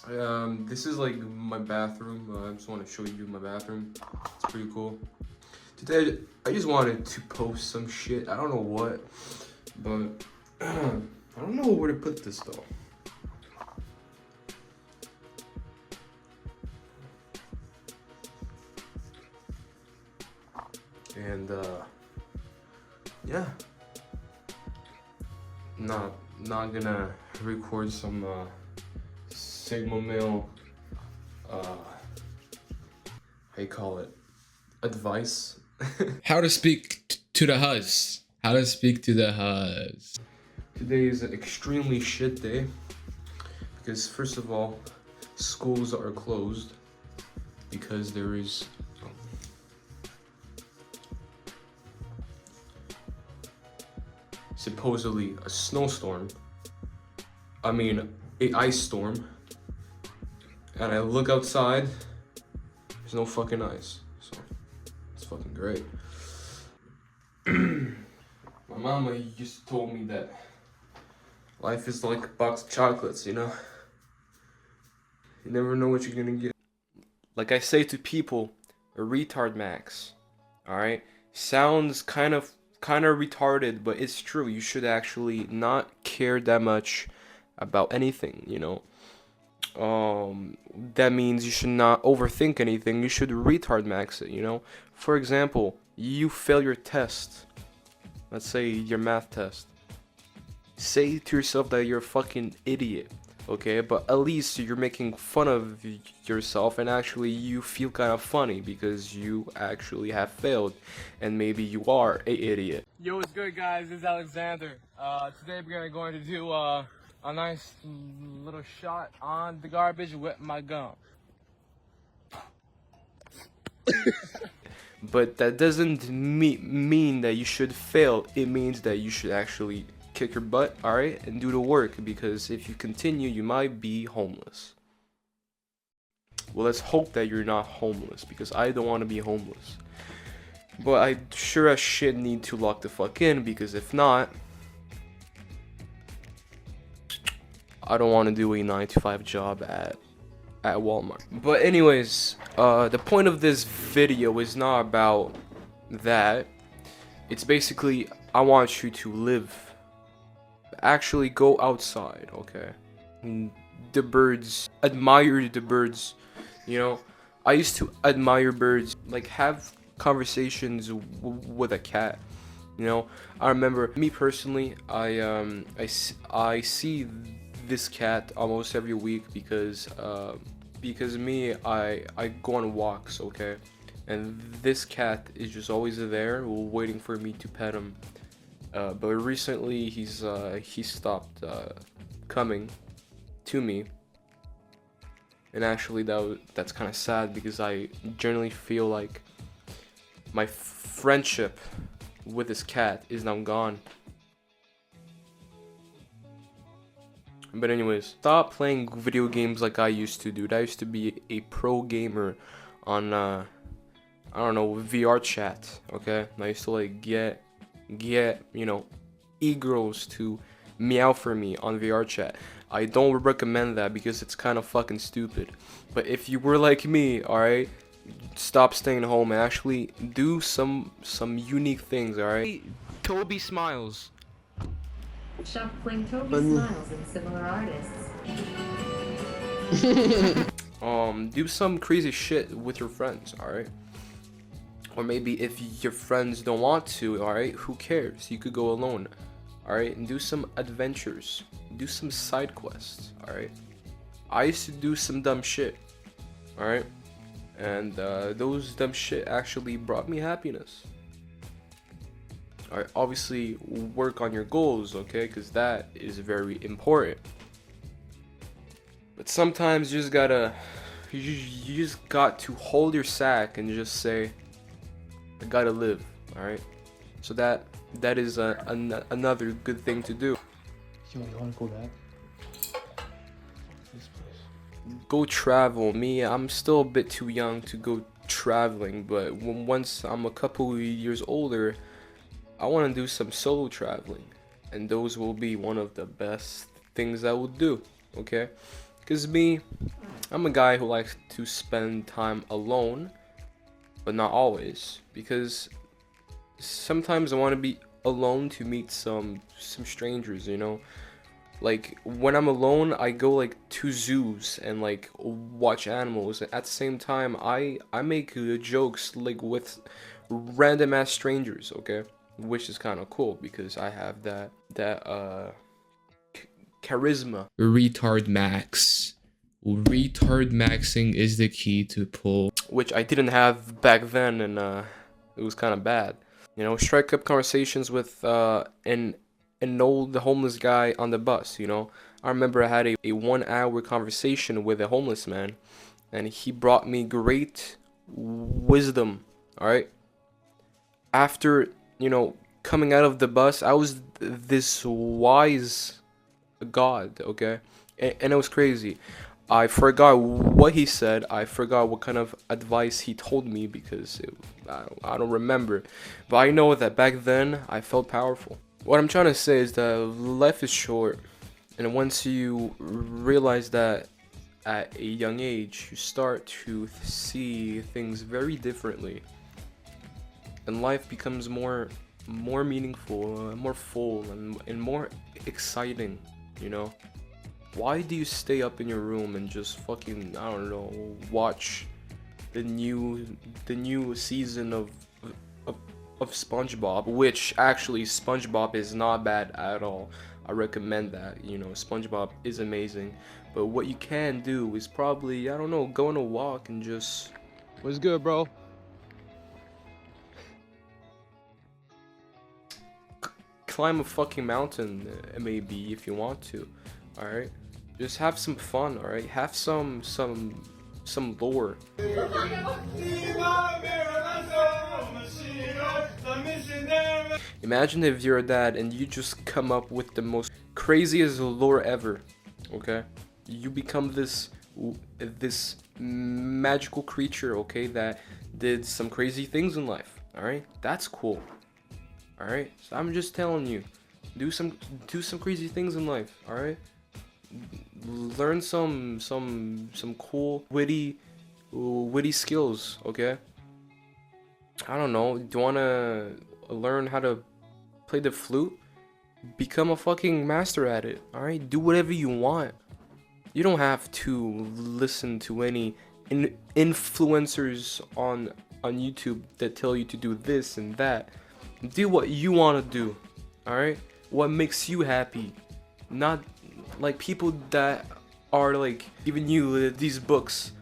This is like my bathroom. I just want to show you my bathroom. It's pretty cool. Today, I just wanted to post some shit. I don't know what, but I don't know where to put this though. And yeah, not gonna record some Sigma Male how you call it, advice. How to speak to the hus. How to speak to the hus. Today is an extremely shit day because first of all, schools are closed because there is supposedly a snowstorm. I mean, a ice storm. And I look outside, there's no fucking ice. So, it's fucking great. My mama used to told me that life is like a box of chocolates, you know? You never know what you're gonna get. Like I say to people, a retard max. Alright? Sounds kind of retarded, but it's true. You should actually not care that much about anything, you know? That means you should not overthink anything. You should retard max it, you know? For example, you fail your test. Let's say your math test. Say to yourself that you're a fucking idiot, okay? But at least you're making fun of yourself and actually you feel kind of funny because you actually have failed and maybe you are a idiot. Yo, what's good, guys? This is Alexander. Today we're going to do a nice little shot on the garbage with my gum. But that doesn't mean that you should fail. It means that you should actually kick your butt, alright, and do the work, because if you continue, you might be homeless. Well, let's hope that you're not homeless, because I don't want to be homeless. But I sure as shit need to lock the fuck in, because if not, I don't want to do a 9-to-5 job at Walmart. But anyways, the point of this video is not about that. It's basically, I want you to live. Actually go outside, okay? The birds, admire the birds, you know? I used to admire birds, like have conversations with a cat, you know? I remember, me personally, I see this cat almost every week because me, I go on walks, okay? And this cat is just always there waiting for me to pet him. But recently he stopped coming to me. And actually that's kind of sad because I generally feel like my friendship with this cat is now gone. But anyways, stop playing video games like I used to, dude. I used to be a pro gamer on, I don't know, VR chat, okay? I used to, like, get, you know, e-girls to meow for me on VR chat. I don't recommend that because it's kind of fucking stupid. But if you were like me, alright, stop staying home and actually do some unique things, alright? Toby Smiles. Shuffling Toby Smiles and similar artists. Do some crazy shit with your friends, alright? Or maybe if your friends don't want to, alright, who cares? You could go alone, alright? And do some adventures. Do some side quests, alright? I used to do some dumb shit, alright? And those dumb shit actually brought me happiness. Alright, obviously work on your goals, okay? Because that is very important. But sometimes you just gotta, you just got to hold your sack and just say, I gotta live, alright? So that is another good thing to do. Yo, you wanna go back? This place. Go travel. Me, I'm still a bit too young to go traveling, but once I'm a couple years older, I want to do some solo traveling, and those will be one of the best things I will do, okay? Because me, I'm a guy who likes to spend time alone, but not always. Because sometimes I want to be alone to meet some strangers, you know. Like when I'm alone, I go like to zoos and like watch animals. At the same time, I make jokes like with random ass strangers, okay? Which is kind of cool because I have that charisma. Retard max. Retard maxing is the key to pull. Which I didn't have back then, and it was kind of bad. You know, strike up conversations with an old homeless guy on the bus, you know. I remember I had a 1 hour conversation with a homeless man, and he brought me great wisdom, alright? After, you know, coming out of the bus, I was this wise god, okay? And it was crazy. I forgot what he said. I forgot what kind of advice he told me because I don't remember. But I know that back then I felt powerful. What I'm trying to say is that life is short, and once you realize that at a young age, you start to see things very differently, and life becomes more meaningful, more full, and more exciting, you know? Why do you stay up in your room and just fucking, I don't know, watch the new season of SpongeBob, which actually SpongeBob is not bad at all. I recommend that, you know, SpongeBob is amazing. But what you can do is probably, I don't know, go on a walk and just... What's good, bro? climb a fucking mountain, maybe, if you want to, alright? Just have some fun, alright? Have some lore. Imagine if you're a dad and you just come up with the most craziest lore ever, okay? You become this magical creature, okay, that did some crazy things in life, alright? That's cool, alright? So I'm just telling you, do some crazy things in life, alright? Learn some cool witty skills, okay? I don't know, do you wanna learn how to play the flute? Become a fucking master at it, alright? Do whatever you want. You don't have to listen to any influencers on YouTube that tell you to do this and that. Do what you want to do, alright? What makes you happy. Not like people that are like giving you these books.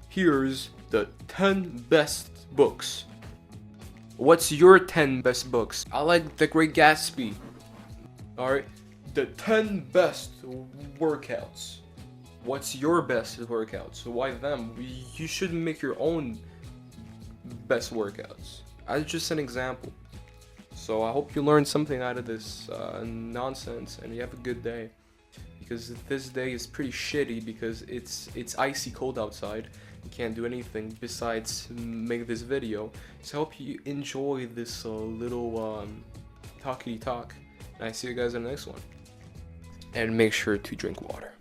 Here's the 10 best books. What's your 10 best books? I like The Great Gatsby. Alright, the 10 best workouts. What's your best workouts? Why them? You should make your own best workouts. As just an example. So I hope you learned something out of this nonsense, and you have a good day. Because this day is pretty shitty because it's icy cold outside. You can't do anything besides make this video. So I hope you enjoy this little talky talk. And I see you guys in the next one. And make sure to drink water.